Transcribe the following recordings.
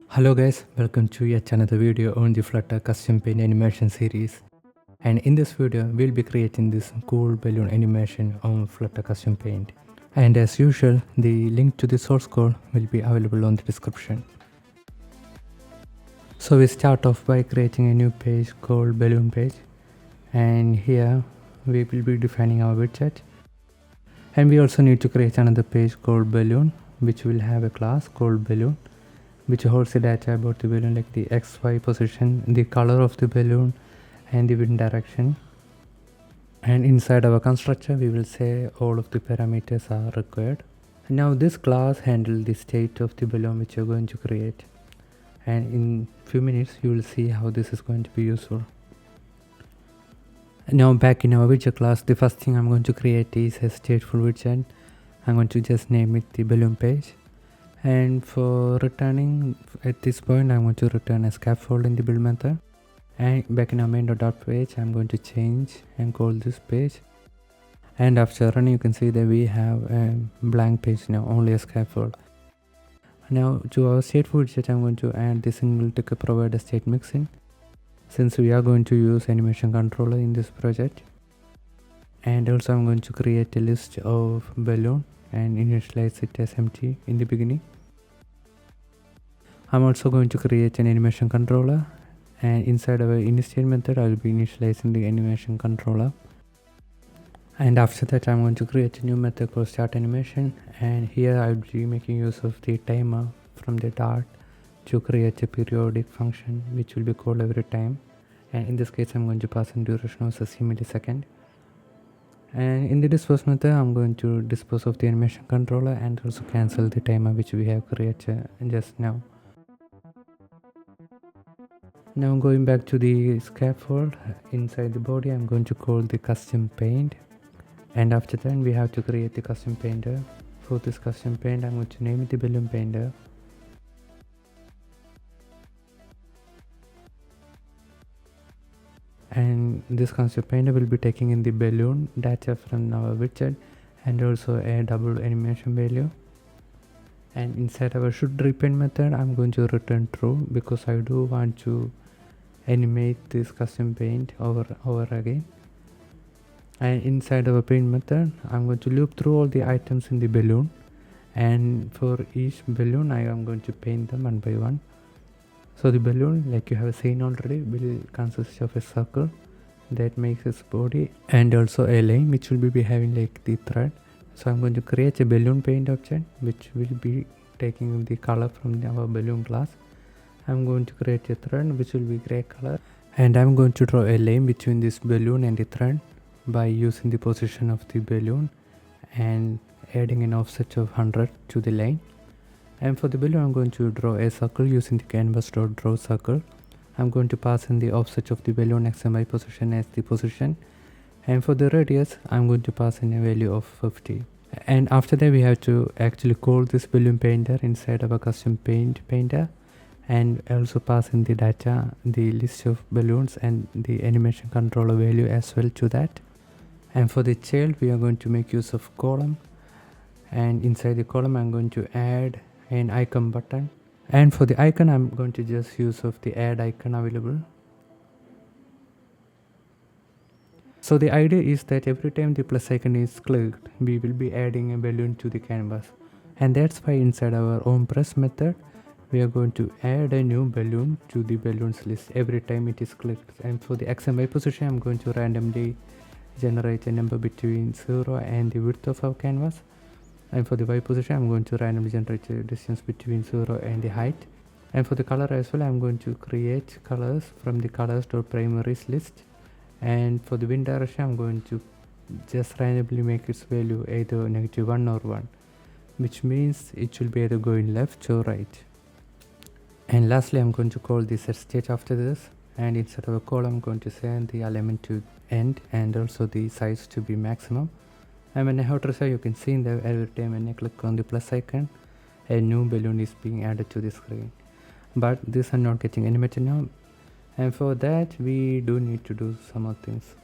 Hello guys, welcome to yet another video on the Flutter custom paint animation series. And in this video, we'll be creating this cool balloon animation on Flutter custom paint. And as usual, the link to the source code will be available on the description. So we start off by creating a new page called balloon page. And here we will be defining our widget. And we also need to create another page called balloon, which will have a class called balloon, which holds the data about the balloon like the XY position, the color of the balloon and the wind direction. And inside our constructor we will say all of the parameters are required. Now this class handles the state of the balloon which you're going to create, and in few minutes you will see how this is going to be useful. Now back in our widget class, the first thing I'm going to create is a stateful widget. I'm going to just name it the balloon page. And for returning at this point, I'm going to return a scaffold in the build method. And back in our main.dot page, I'm going to change and call this page. And after running, you can see that we have a blank page now, only a scaffold. Now to our stateful widget, I'm going to add the single ticket provider state mixin, since we are going to use animation controller in this project. And also I'm going to create a list of balloon and initialize it as empty in the beginning. I'm also going to create an animation controller, and inside our initiate method I will be initializing the animation controller. And after that I'm going to create a new method called start animation, and here I will be making use of the timer from the Dart to create a periodic function which will be called every time, and in this case I'm going to pass in duration of 60 millisecond. And in the dispose method I'm going to dispose of the animation controller and also cancel the timer which we have created just now. Now going back to the scaffold, inside the body I'm going to call the custom paint, and after that we have to create the custom painter. For this custom paint I'm going to name it the balloon painter. And this custom painter will be taking in the balloon data from our widget and also a double animation value. And inside our should repaint method I'm going to return true, because I do want to animate this custom paint over again. And inside our paint method I'm going to loop through all the items in the balloon, and for each balloon I am going to paint them one by one. So the balloon, like you have seen already, will consist of a circle that makes its body and also a line which will be having like the thread. So I'm going to create a balloon paint object which will be taking the color from our balloon class. I'm going to create a thread which will be gray color, and I'm going to draw a line between this balloon and the thread by using the position of the balloon and adding an offset of 100 to the line. And for the balloon I'm going to draw a circle using the canvas.draw circle. I'm going to pass in the offset of the balloon x and y position as the position, and for the radius I'm going to pass in a value of 50. And after that we have to actually call this balloon painter inside our custom paint painter, and also pass in the data, the list of balloons and the animation controller value as well to that. And for the child we are going to make use of column, and inside the column I'm going to add an icon button, and for the icon I'm going to just use of the add icon available. So the idea is that every time the plus icon is clicked we will be adding a balloon to the canvas, and that's why inside our onPress method we are going to add a new balloon to the balloons list every time it is clicked. And for the x and y position I'm going to randomly generate a number between 0 and the width of our canvas, and for the y position I'm going to randomly generate a distance between 0 and the height. And for the color as well I'm going to create colors from the colors.primaries list, and for the wind direction I'm going to just randomly make its value either -1 or 1, which means it will be either going left or right. And lastly I'm going to call the set state after this, and instead of a column I'm going to send the element to end and also the size to be maximum. And when I have to say, you can see that every time when I click on the plus icon a new balloon is being added to the screen, but these are not getting animated now, and for that we do need to do some more things.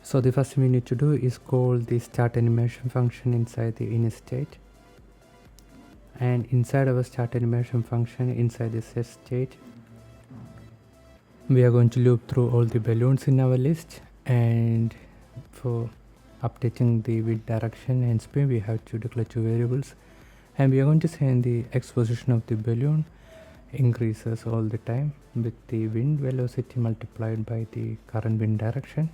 So the first thing we need to do is call the start animation function inside the init state, And inside our start animation function, inside the set state, we are going to loop through all the balloons in our list, and for updating the wind direction and speed we have to declare two variables, and we are going to say the x position of the balloon increases all the time with the wind velocity multiplied by the current wind direction.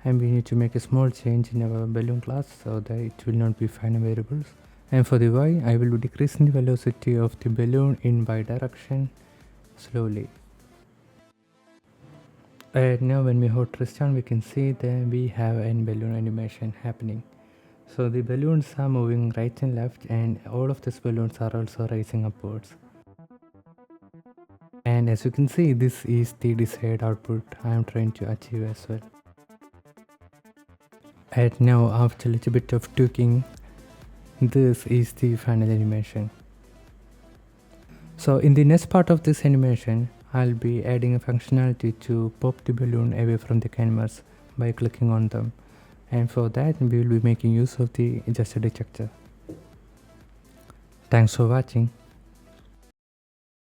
And we need to make a small change in our balloon class so that it will not be final variables. And for the y, I will be decreasing the velocity of the balloon in y direction slowly. And now when we hold Tristan, we can see that we have a balloon animation happening. So the balloons are moving right and left, and all of these balloons are also rising upwards. And as you can see, this is the desired output I am trying to achieve as well. And now after a little bit of tweaking, this is the final animation. So in the next part of this animation, I'll be adding a functionality to pop the balloon away from the canvas by clicking on them. And for that, we will be making use of the gesture detector. Thanks for watching.